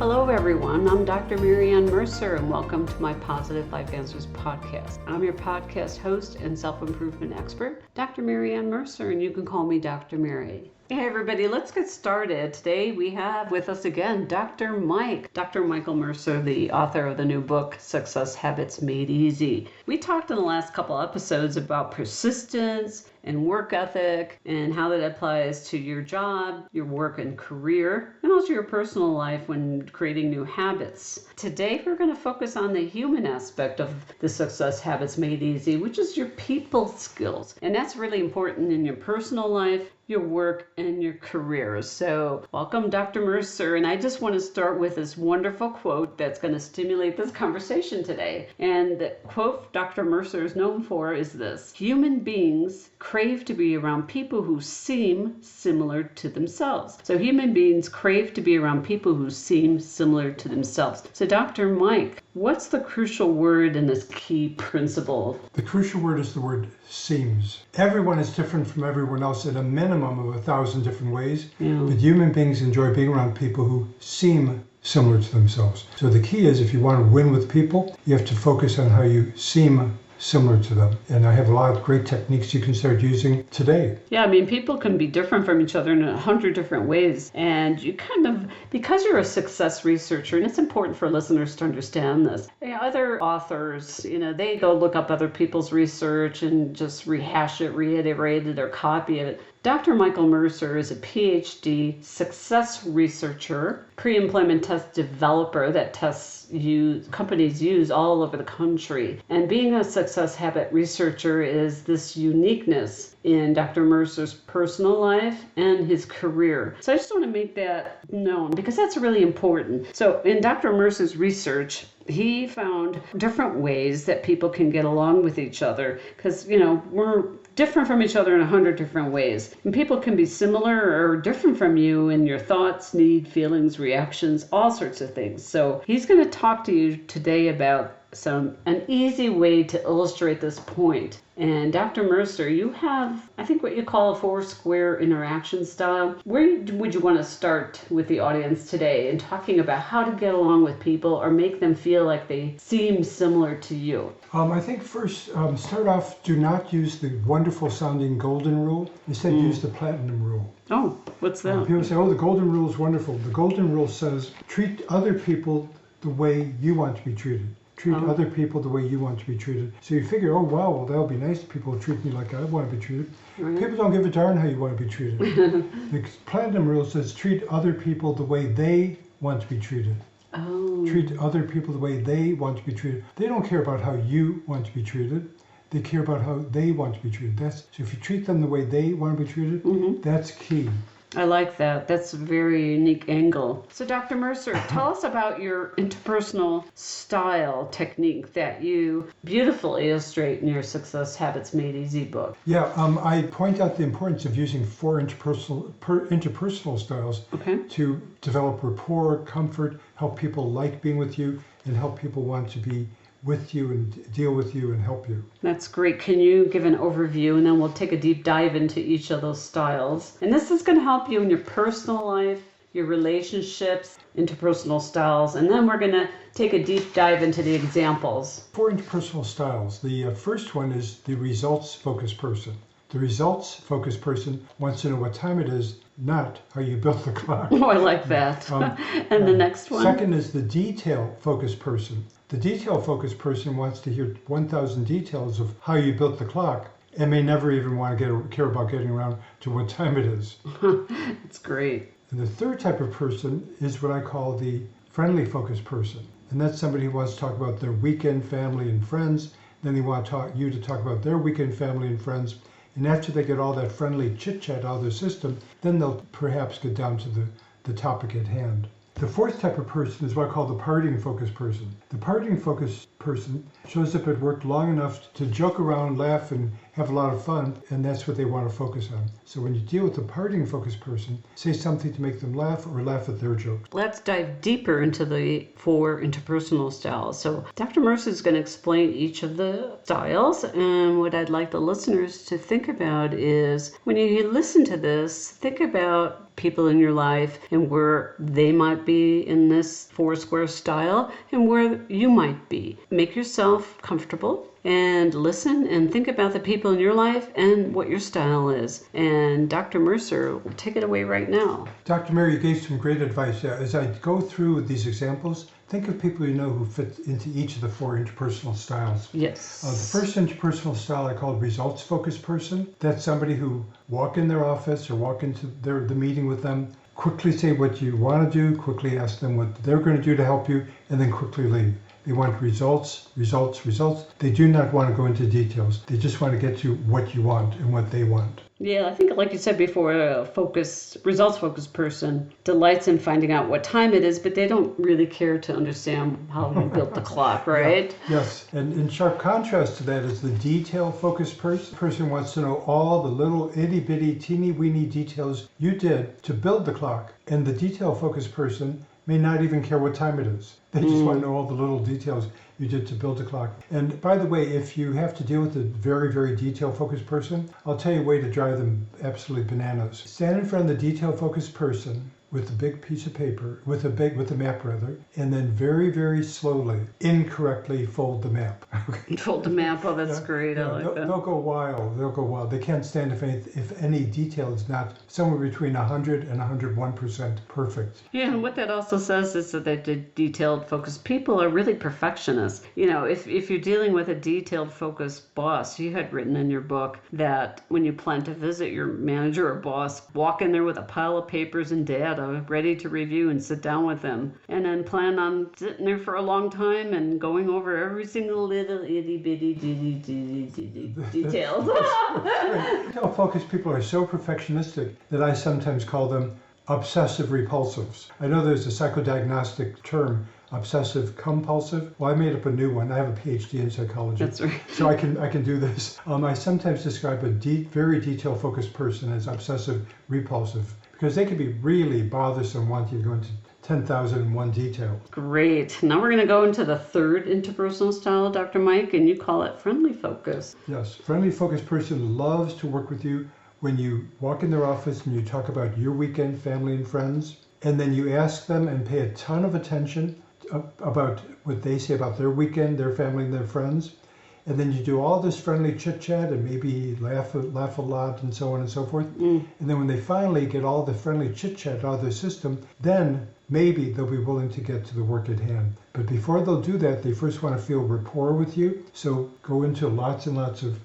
Hello everyone, I'm Dr. Mercer and welcome to my Positive Life Answers podcast. I'm your podcast host and self-improvement expert, Dr. Mercer, and you can call me Dr. Mary. Hey everybody, let's get started. Today we have with us again Dr. Michael Mercer, the author of the new book, Success Habits Made Easy. We talked in the last couple episodes about persistence and work ethic and how that applies to your job, your work and career, and also your personal life when creating new habits. Today we're going to focus on the human aspect of the Success Habits Made Easy, which is your people skills. And that's really important in your personal life, your work, and your career. So welcome, Dr. Mercer. And I just want to start with this wonderful quote that's going to stimulate this conversation today. And the quote Dr. Mercer is known for is this: human beings crave to be around people who seem similar to themselves. So human beings crave to be around people who seem similar to themselves. So Dr. Mike, what's the crucial word in this key principle? The crucial word is the word seems. Everyone is different from everyone else at a minimum of 1,000 different ways, but human beings enjoy being around people who seem similar to themselves. So the key is, if you want to win with people, you have to focus on how you seem similar to them. And I have a lot of great techniques you can start using today. Yeah, I mean, people can be different from each other in 100 different ways. And you kind of, because you're a success researcher, and it's important for listeners to understand this, other authors, they go look up other people's research and just rehash it, reiterate it, or copy it. Dr. Michael Mercer is a PhD success researcher, pre-employment test developer that companies use all over the country. And being a success habit researcher is this uniqueness in Dr. Mercer's personal life and his career. So I just want to make that known because that's really important. So in Dr. Mercer's research, he found different ways that people can get along with each other because, we're different from each other in 100 different ways. And people can be similar or different from you in your thoughts, needs, feelings, reactions, all sorts of things. So he's going to talk to you today about an easy way to illustrate this point. And Dr. Mercer, you have, I think, what you call a 4-square interaction style. Where would you want to start with the audience today in talking about how to get along with people or make them feel like they seem similar to you? I think first, start off, do not use the wonderful sounding golden rule. Instead, use the platinum rule. Oh, what's that? People say, the golden rule is wonderful. The golden rule says, treat other people the way you want to be treated. Treat other people the way you want to be treated. So you figure, that'll be nice. People treat me like I want to be treated. Right. People don't give a darn how you want to be treated. The platinum rule says treat other people the way they want to be treated. Oh. Treat other people the way they want to be treated. They don't care about how you want to be treated. They care about how they want to be treated. So if you treat them the way they want to be treated, that's key. I like that. That's a very unique angle. So Dr. Mercer, tell us about your interpersonal style technique that you beautifully illustrate in your Success Habits Made Easy book. Yeah, I point out the importance of using 4 interpersonal styles to develop rapport, comfort, help people like being with you, and help people want to be with you and deal with you and help you. That's great. Can you give an overview and then we'll take a deep dive into each of those styles. And this is going to help you in your personal life, your relationships, interpersonal styles, and then we're going to take a deep dive into the examples. 4 interpersonal styles. The first one is the results-focused person. The results-focused person wants to know what time it is, not how you built the clock. Oh, I like that. And the next one? Second is the detail-focused person. The detail-focused person wants to hear 1,000 details of how you built the clock and may never even want to care about getting around to what time it is. That's great. And the third type of person is what I call the friendly-focused person. And that's somebody who wants to talk about their weekend, family, and friends. Then they want you to talk about their weekend, family, and friends. And after they get all that friendly chit-chat out of their system, then they'll perhaps get down to the topic at hand. The fourth type of person is what I call the partying-focused person. The partying-focused person shows up at work long enough to joke around, laugh, and have a lot of fun, and that's what they want to focus on. So when you deal with the partying focused person, say something to make them laugh or laugh at their jokes. Let's dive deeper into the 4 interpersonal styles. So Dr. Mercer is going to explain each of the styles, and what I'd like the listeners to think about is when you listen to this, think about people in your life and where they might be in this 4 square style and where you might be. Make yourself comfortable and listen and think about the people in your life and what your style is. And Dr. Mercer will take it away right now. Dr. Mary, you gave some great advice. As I go through these examples, think of people you know who fit into each of the 4 interpersonal styles. Yes. The first interpersonal style I call results-focused person. That's somebody who walk in their office or walk into the meeting with them, quickly say what you want to do, quickly ask them what they're going to do to help you, and then quickly leave. They want results, results, results. They do not want to go into details. They just want to get to what you want and what they want. Yeah, I think like you said before, a results-focused person delights in finding out what time it is, but they don't really care to understand how you built the clock, right? Yeah, yes, and in sharp contrast to that is the detail-focused person. Person wants to know all the little itty-bitty, teeny-weeny details you did to build the clock. And the detail-focused person may not even care what time it is. They just want to know all the little details you did to build the clock. And by the way, if you have to deal with a very, very detail-focused person, I'll tell you a way to drive them absolutely bananas. Stand in front of the detail-focused person with a big piece of paper, with a map rather, and then very, very slowly, incorrectly fold the map. Fold the map, oh, that's great, I like that. They'll go wild, They can't stand if any detail is not somewhere between 100 and 101% perfect. Yeah, and what that also says is that the detailed focused people are really perfectionists. You know, if you're dealing with a detailed focused boss, you had written in your book that when you plan to visit your manager or boss, walk in there with a pile of papers and data ready to review and sit down with them, and then plan on sitting there for a long time and going over every single little itty bitty details. Detail-focused people are so perfectionistic that I sometimes call them obsessive repulsives. I know there's a psychodiagnostic term, obsessive compulsive. Well, I made up a new one. I have a PhD in psychology. That's right. So I can do this. I sometimes describe a very detail-focused person as obsessive repulsive, because they can be really bothersome wanting to go into 10,001 detail. Great. Now we're going to go into the 3rd interpersonal style, Dr. Mike, and you call it friendly focus. Yes. Friendly focused person loves to work with you when you walk in their office and you talk about your weekend, family and friends, and then you ask them and pay a ton of attention about what they say about their weekend, their family and their friends. And then you do all this friendly chit-chat and maybe laugh a lot and so on and so forth. And then when they finally get all the friendly chit-chat out of their system, then maybe they'll be willing to get to the work at hand. But before they'll do that, they first want to feel rapport with you. So go into lots and lots of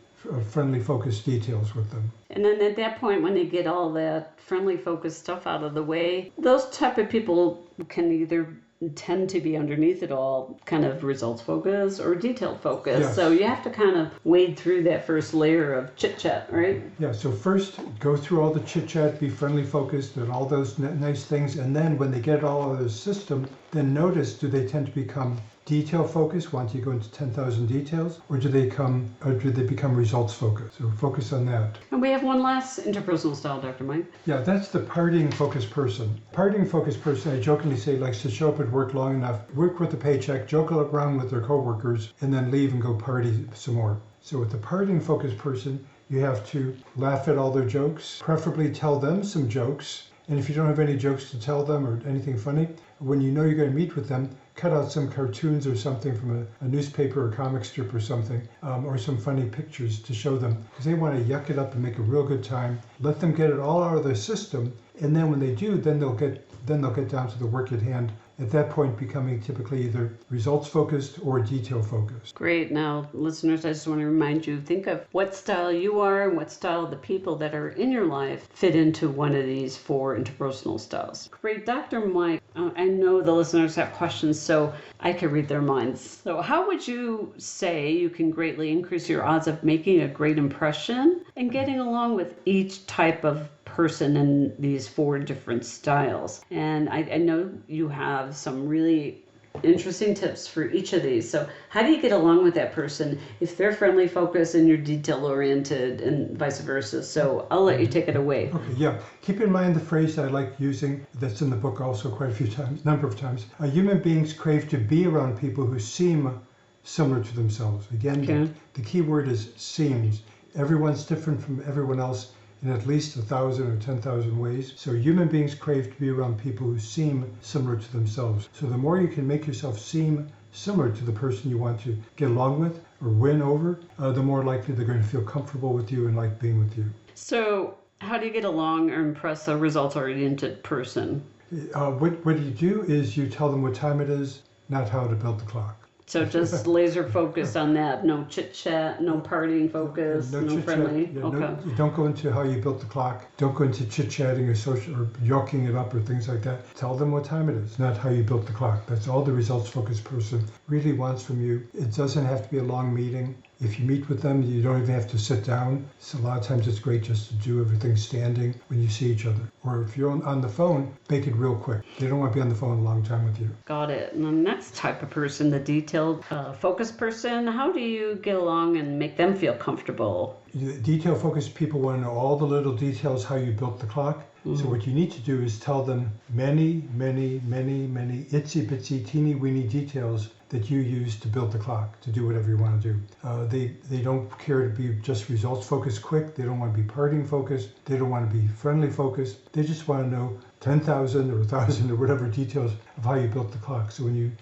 friendly focused details with them. And then at that point, when they get all that friendly focused stuff out of the way, those type of people can either tend to be underneath it all kind of results focused or detail focused. Yes. So you have to kind of wade through that first layer of chit chat, right? Yeah, so first go through all the chit chat, be friendly focused and all those nice things, and then when they get all out of their system, then notice, do they tend to become detail focused, want you to go into 10,000 details, or do they become results focused? So focus on that. And we have one last interpersonal style, Dr. Mike. Yeah, that's the partying focused person. Partying focused person, I jokingly say, likes to show up at work long enough, work with a paycheck, joke around with their coworkers, and then leave and go party some more. So with the partying focused person, you have to laugh at all their jokes, preferably tell them some jokes. And if you don't have any jokes to tell them or anything funny, when you know you're going to meet with them, cut out some cartoons or something from a newspaper or comic strip or something, or some funny pictures to show them, because they want to yuck it up and make a real good time. Let them get it all out of their system, and then when they do, then they'll get down to the work at hand. At that point, becoming typically either results focused or detail focused. Great. Now, listeners, I just want to remind you, think of what style you are and what style the people that are in your life fit into one of these 4 interpersonal styles. Great. Dr. Mike, I know the listeners have questions, so I can read their minds. So how would you say you can greatly increase your odds of making a great impression and getting along with each type of person in these 4 different styles? And I know you have some really interesting tips for each of these. So how do you get along with that person if they're friendly focused and you're detail oriented and vice versa? So I'll let you take it away. Okay, yeah. Keep in mind the phrase that I like using that's in the book also quite a few times, number of times. Human beings crave to be around people who seem similar to themselves. Again, the key word is seems. Everyone's different from everyone else in at least 1,000 or 10,000 ways. So human beings crave to be around people who seem similar to themselves. So the more you can make yourself seem similar to the person you want to get along with or win over, the more likely they're going to feel comfortable with you and like being with you. So how do you get along or impress a results-oriented person? What you do is you tell them what time it is, not how to build the clock. So just laser focused on that. No chit chat, no partying focus, no friendly. Yeah, okay. You don't go into how you built the clock. Don't go into chit chatting or social or yoking it up or things like that. Tell them what time it is, not how you built the clock. That's all the results focused person really wants from you. It doesn't have to be a long meeting. If you meet with them, you don't even have to sit down. So a lot of times it's great just to do everything standing when you see each other. Or if you're on the phone, make it real quick. They don't want to be on the phone a long time with you. Got it. And the next type of person, the detailed focused person, how do you get along and make them feel comfortable? Detail focused people want to know all the little details how you built the clock. So what you need to do is tell them many itsy bitsy teeny weeny details that you use to build the clock, to do whatever you want to do. They don't care to be just results focused quick. They don't want to be partying focused. They don't want to be friendly focused. They just want to know 10,000 or 1,000 or whatever details of how you built the clock. So when you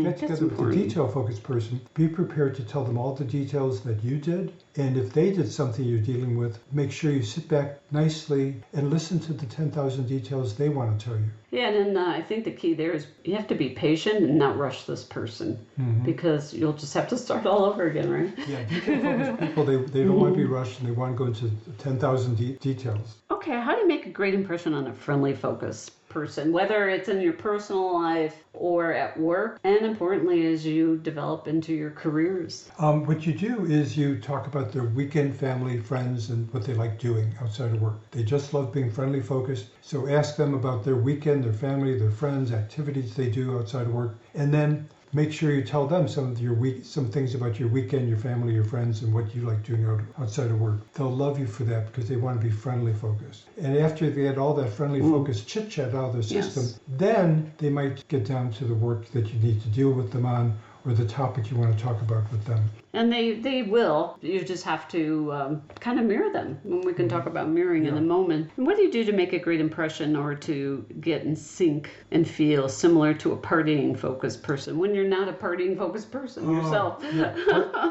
get together with a detail-focused person, be prepared to tell them all the details that you did. And if they did something you're dealing with, make sure you sit back nicely and listen to the 10,000 details they want to tell you. Yeah, and then I think the key there is you have to be patient and not rush this person because you'll just have to start all over again, right? Yeah, detail-focused people, they don't want to be rushed and they want to go into 10,000 details. Okay, how do you make a great impression on a friendly focused person, whether it's in your personal life or at work, and importantly, as you develop into your careers? What you do is you talk about their weekend family, friends, and what they like doing outside of work. They just love being friendly focused. So ask them about their weekend, their family, their friends, activities they do outside of work, and then make sure you tell them some things about your weekend, your family, your friends, and what you like doing outside of work. They'll love you for that because they want to be friendly focused. And after they get all that friendly focused chit chat out of their system, then they might get down to the work that you need to deal with them on, or the topic you want to talk about with them. And they will. You just have to kind of mirror them. And we can talk about mirroring in a moment. And what do you do to make a great impression or to get in sync and feel similar to a partying focused person when you're not a partying focused person yourself? Yeah.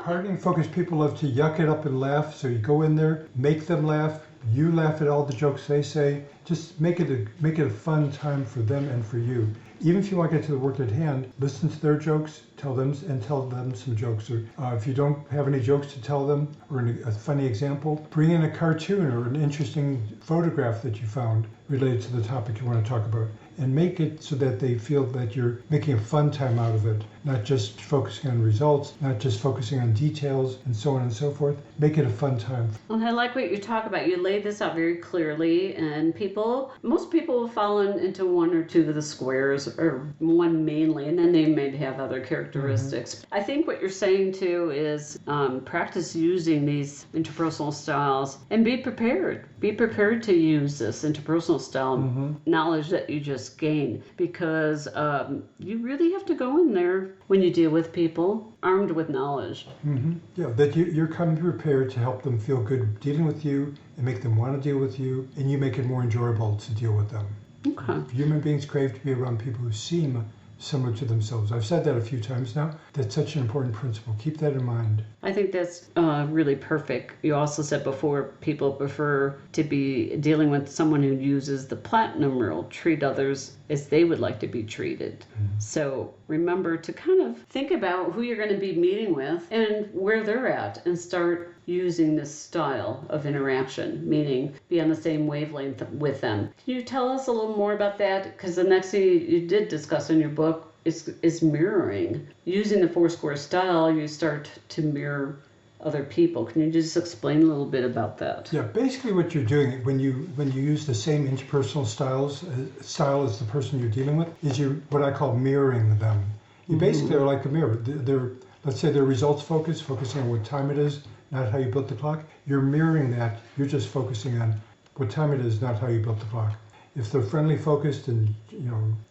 Partying focused people love to yuck it up and laugh. So you go in there, make them laugh. You laugh at all the jokes they say. Just make it a fun time for them and for you. Even if you want to get to the work at hand, listen to their jokes, tell them some jokes. Or if you don't have any jokes to tell them or a funny example, bring in a cartoon or an interesting photograph that you found related to the topic you want to talk about. And make it so that they feel that you're making a fun time out of it, not just focusing on results, not just focusing on details, and so on and so forth. Make it a fun time. Well, I like what you talk about. You laid this out very clearly, and most people will fall into one or two of the squares, or one mainly, and then they may have other characteristics. I think what you're saying too is practice using these interpersonal styles and be prepared. Be prepared to use this interpersonal style knowledge that you just gain, because you really have to go in there when you deal with people armed with knowledge. Yeah, that you're coming prepared to help them feel good dealing with you and make them want to deal with you, and you make it more enjoyable to deal with them. Okay. Human beings crave to be around people who seem similar to themselves. I've said that a few times now. That's such an important principle. Keep that in mind. I think that's really perfect. You also said before people prefer to be dealing with someone who uses the platinum rule, treat others as they would like to be treated. So remember to kind of think about who you're going to be meeting with and where they're at, and start using this style of interaction, meaning be on the same wavelength with them. Can you tell us a little more about that? Because the next thing you did discuss in your book is mirroring. Using the Foursquare style, you start to mirror other people. Can you just explain a little bit about that? Yeah, basically what you're doing when you use the same interpersonal style as the person you're dealing with is you're what I call mirroring them. You basically are like a mirror. Let's say they're results focused, focusing on what time it is, not how you built the clock. You're mirroring that. You're just focusing on what time it is, not how you built the clock. If they're friendly focused and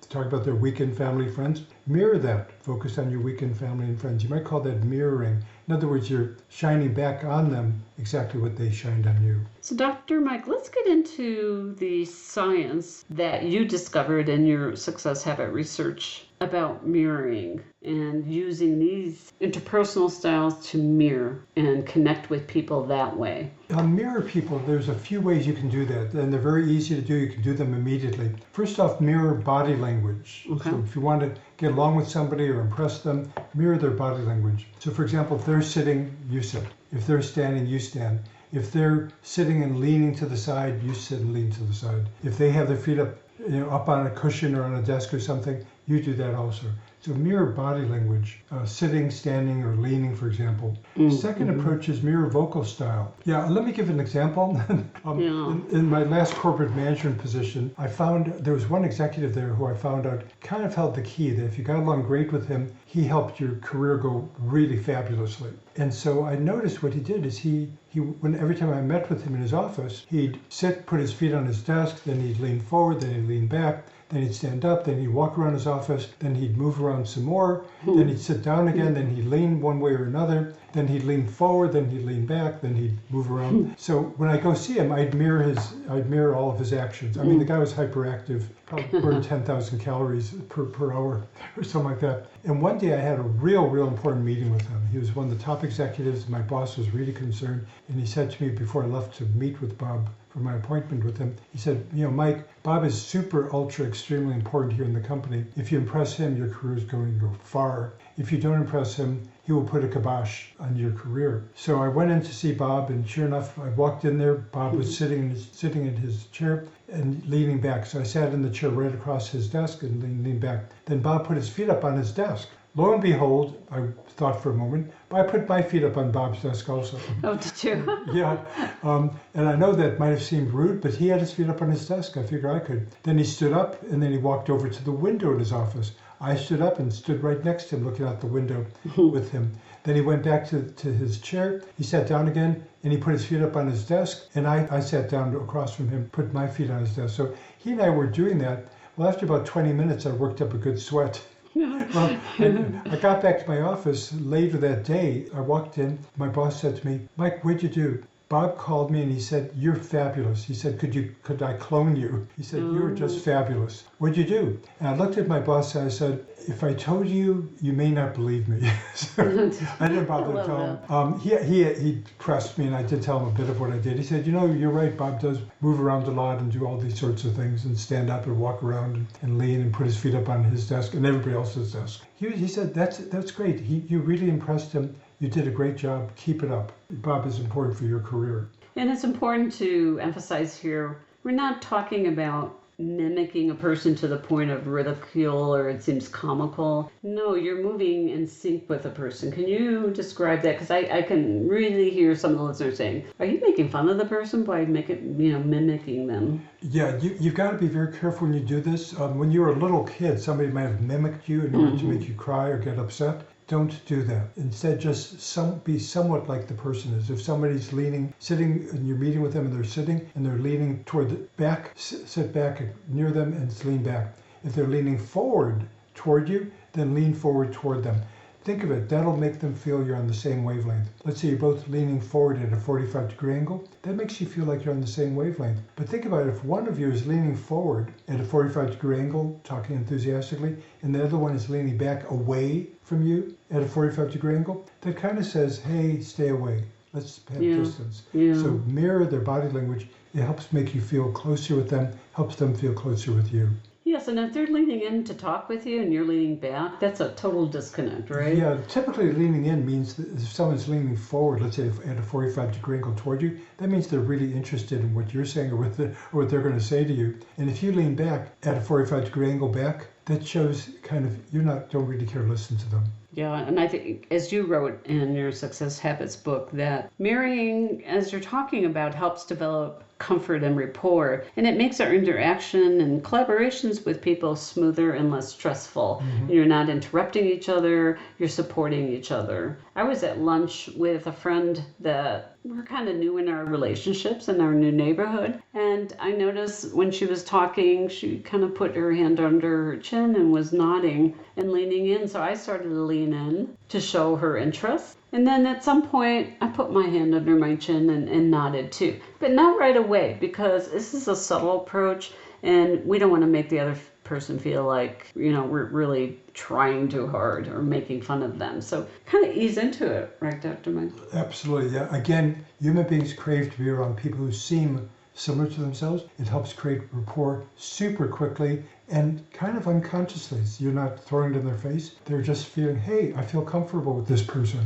talk about their weekend family friends, mirror that. Focus on your weekend family and friends. You might call that mirroring. In other words, you're shining back on them exactly what they shined on you. So Dr. Mike, let's get into the science that you discovered in your success habit research about mirroring and using these interpersonal styles to mirror and connect with people that way. Mirror people, there's a few ways you can do that, and they're very easy to do. You can do them immediately. First off, mirror body language. Okay. So if you want to get along with somebody or impress them, mirror their body language. So for example, if they're sitting, you sit. If they're standing, you stand. If they're sitting and leaning to the side, you sit and lean to the side. If they have their feet up on a cushion or on a desk or something, you do that also. So mirror body language, sitting, standing, or leaning, for example. Second approach is mirror vocal style. Yeah, let me give an example. In my last corporate management position, I found there was one executive there who I found out kind of held the key that if you got along great with him, he helped your career go really fabulously. And so I noticed what he did is every time I met with him in his office, he'd sit, put his feet on his desk, then he'd lean forward, then he'd lean back, then he'd stand up, then he'd walk around his office, then he'd move around some more, then he'd sit down again, then he'd lean one way or another, then he'd lean forward, then he'd lean back, then he'd move around. So when I go see him, I'd mirror all of his actions. I mean, the guy was hyperactive, probably burned 10,000 calories per hour or something like that. And one day I had a real important meeting with him. He was one of the top executives. My boss was really concerned, and he said to me before I left to meet with Bob for my appointment with him, he said, Mike, Bob is super, ultra, extremely important here in the company. If you impress him, your career is going to go far. If you don't impress him, he will put a kibosh on your career. So I went in to see Bob, and sure enough, I walked in there. Bob was sitting in his chair and leaning back. So I sat in the chair right across his desk and leaned back. Then Bob put his feet up on his desk. Lo and behold, I thought for a moment, but I put my feet up on Bob's desk also. Oh, did you? Yeah. And I know that might have seemed rude, but he had his feet up on his desk. I figured I could. Then he stood up, and then he walked over to the window in his office. I stood up and stood right next to him, looking out the window with him. Then he went back to his chair. He sat down again, and he put his feet up on his desk. And I sat down across from him, put my feet on his desk. So he and I were doing that. Well, after about 20 minutes, I worked up a good sweat. Well, I got back to my office later that day. I walked in. My boss said to me, Mike, what'd you do? Bob called me and he said, you're fabulous. He said, could I clone you? He said, you're just fabulous. What'd you do? And I looked at my boss and I said, if I told you, you may not believe me. So I didn't bother to tell him. He pressed me and I did tell him a bit of what I did. He said, you're right, Bob does move around a lot and do all these sorts of things and stand up and walk around and lean and put his feet up on his desk and everybody else's desk. He said, that's great. You really impressed him. You did a great job. Keep it up. Bob is important for your career. And it's important to emphasize here, we're not talking about mimicking a person to the point of ridicule or it seems comical. No, you're moving in sync with a person. Can you describe that? Because I can really hear some of the listeners saying, are you making fun of the person by mimicking them? Yeah, you've got to be very careful when you do this. When you were a little kid, somebody might have mimicked you in order to make you cry or get upset. Don't do that. Instead, just be somewhat like the person is. If somebody's sitting, and you're meeting with them and they're sitting and they're leaning toward the back, sit back near them and lean back. If they're leaning forward toward you, then lean forward toward them. Think of it, that'll make them feel you're on the same wavelength. Let's say you're both leaning forward at a 45-degree angle. That makes you feel like you're on the same wavelength. But think about it, if one of you is leaning forward at a 45-degree angle, talking enthusiastically, and the other one is leaning back away from you at a 45-degree angle, that kind of says, hey, stay away. Let's have distance. Yeah. So mirror their body language. It helps make you feel closer with them, helps them feel closer with you. Yes, and if they're leaning in to talk with you and you're leaning back, that's a total disconnect, right? Yeah, typically leaning in means that if someone's leaning forward, let's say at a 45-degree angle toward you, that means they're really interested in what you're saying or what they're going to say to you. And if you lean back at a 45-degree angle back, that shows kind of don't really care to listen to them. Yeah, and I think, as you wrote in your Success Habits book, that mirroring, as you're talking about, helps develop comfort and rapport, and it makes our interaction and collaborations with people smoother and less stressful. You're not interrupting each other, you're supporting each other. I was at lunch with a friend that we're kind of new in our relationships in our new neighborhood, and I noticed when she was talking, she kind of put her hand under her chin and was nodding and leaning in, so I started to lean in to show her interest. And then at some point, I put my hand under my chin and nodded too. But not right away, because this is a subtle approach, and we don't want to make the other person feel like, we're really trying too hard or making fun of them. So kind of ease into it, right, Dr. Mike? Absolutely, yeah. Again, human beings crave to be around people who seem similar to themselves. It helps create rapport super quickly and kind of unconsciously. You're not throwing it in their face. They're just feeling, hey, I feel comfortable with this person.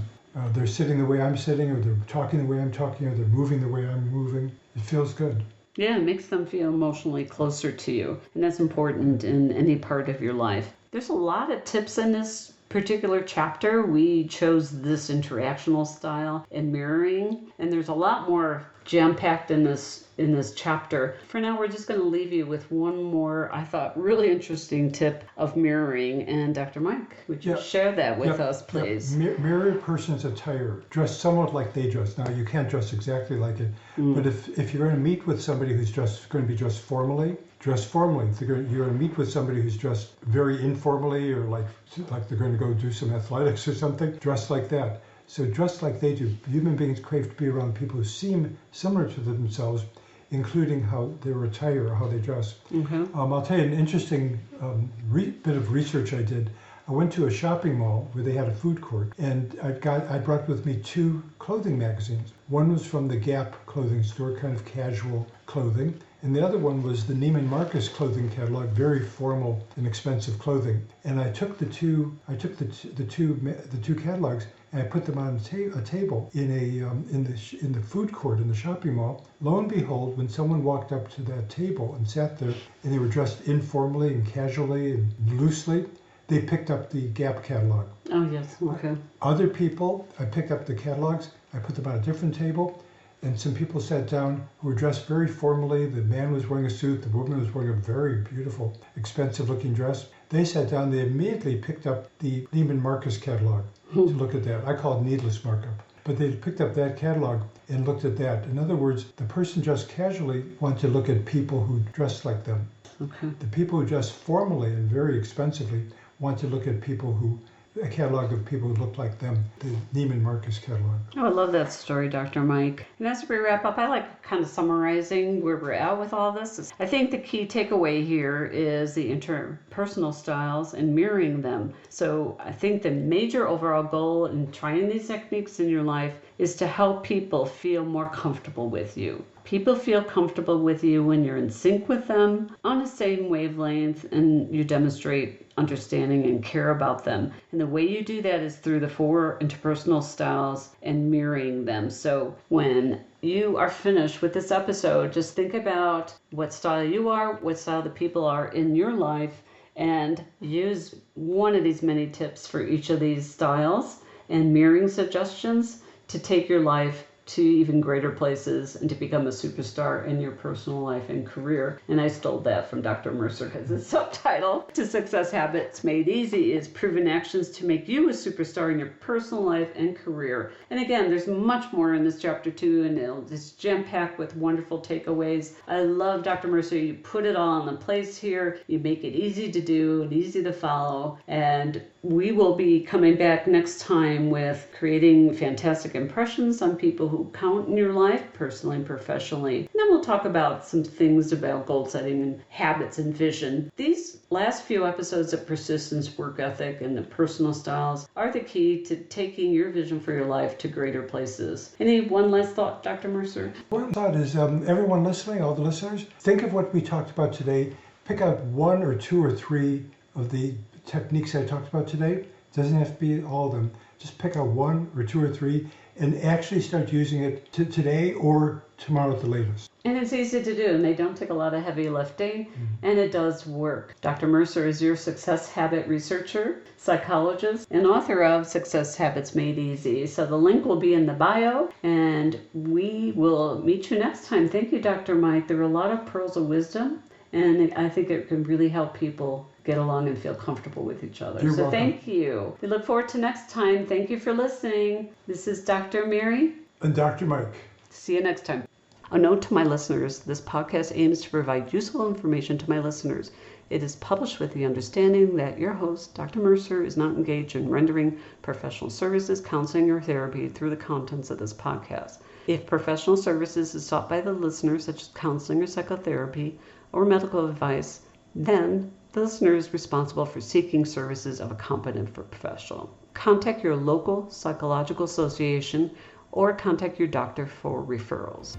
They're sitting the way I'm sitting, or they're talking the way I'm talking, or they're moving the way I'm moving. It feels good. Yeah, it makes them feel emotionally closer to you. And that's important in any part of your life. There's a lot of tips in this particular chapter. We chose this interactional style and mirroring, and there's a lot more jam-packed in this chapter. For now, we're just going to leave you with one more, I thought, really interesting tip of mirroring. And Dr. Mike, would you share that with us, please? Mirror a person's attire. Dress somewhat like they dress. Now, you can't dress exactly like it, but if you're going to meet with somebody who's just going to be dressed formally, dress formally. If you're going to meet with somebody who's dressed very informally, or like they're going to go do some athletics or something, dress like that. So dress like they do. Human beings crave to be around people who seem similar to themselves, including how their attire or how they dress. I'll tell you an interesting bit of research I did. I went to a shopping mall where they had a food court, and I brought with me 2 clothing magazines. One was from the Gap clothing store, kind of casual clothing, and the other one was the Neiman Marcus clothing catalog, very formal and expensive clothing. And I took the two catalogs and I put them on a table in the food court in the shopping mall. Lo and behold, when someone walked up to that table and sat there, and they were dressed informally and casually and loosely, they picked up the Gap catalog. Oh, yes, okay. Other people, I picked up the catalogs, I put them on a different table, and some people sat down who were dressed very formally. The man was wearing a suit, the woman was wearing a very beautiful, expensive-looking dress. They sat down, they immediately picked up the Neiman Marcus catalog to look at that. I call it needless markup. But they picked up that catalog and looked at that. In other words, the person dressed casually wanted to look at people who dressed like them. Okay. The people who dressed formally and very expensively want to look at a catalog of people who look like them, the Neiman Marcus catalog. Oh, I love that story, Dr. Mike. And as we wrap up, I like kind of summarizing where we're at with all this. I think the key takeaway here is the interpersonal styles and mirroring them. So I think the major overall goal in trying these techniques in your life is to help people feel more comfortable with you. People feel comfortable with you when you're in sync with them, on the same wavelength, and you demonstrate understanding and care about them. And the way you do that is through the 4 interpersonal styles and mirroring them. So when you are finished with this episode, just think about what style you are, what style the people are in your life, and use one of these many tips for each of these styles and mirroring suggestions to take your life to even greater places and to become a superstar in your personal life and career. And I stole that from Dr. Mercer because its subtitle to Success Habits Made Easy is Proven Actions to Make You a Superstar in Your Personal Life and Career. And again, there's much more in this chapter too, and it's jam-packed with wonderful takeaways. I love Dr. Mercer. You put it all in the place here. You make it easy to do and easy to follow. And we will be coming back next time with creating fantastic impressions on people who count in your life, personally and professionally. And then we'll talk about some things about goal setting and habits and vision. These last few episodes of persistence, work ethic, and the personal styles are the key to taking your vision for your life to greater places. Any one last thought, Dr. Mercer? One thought is everyone listening, all the listeners, think of what we talked about today. Pick out 1 or 2 or 3 of the techniques I talked about today. It doesn't have to be all of them. Just pick out 1 or 2 or 3 and actually start using it today or tomorrow at the latest. And it's easy to do, and they don't take a lot of heavy lifting, and it does work. Dr. Mercer is your success habit researcher, psychologist, and author of Success Habits Made Easy. So the link will be in the bio, and we will meet you next time. Thank you, Dr. Mike. There were a lot of pearls of wisdom, and I think it can really help people get along and feel comfortable with each other. You're so welcome. Thank you. We look forward to next time. Thank you for listening. This is Dr. Mary. And Dr. Mike. See you next time. A note to my listeners, this podcast aims to provide useful information to my listeners. It is published with the understanding that your host, Dr. Mercer, is not engaged in rendering professional services, counseling, or therapy through the contents of this podcast. If professional services is sought by the listener, such as counseling or psychotherapy or medical advice, then the listener is responsible for seeking services of a competent professional. Contact your local psychological association or contact your doctor for referrals.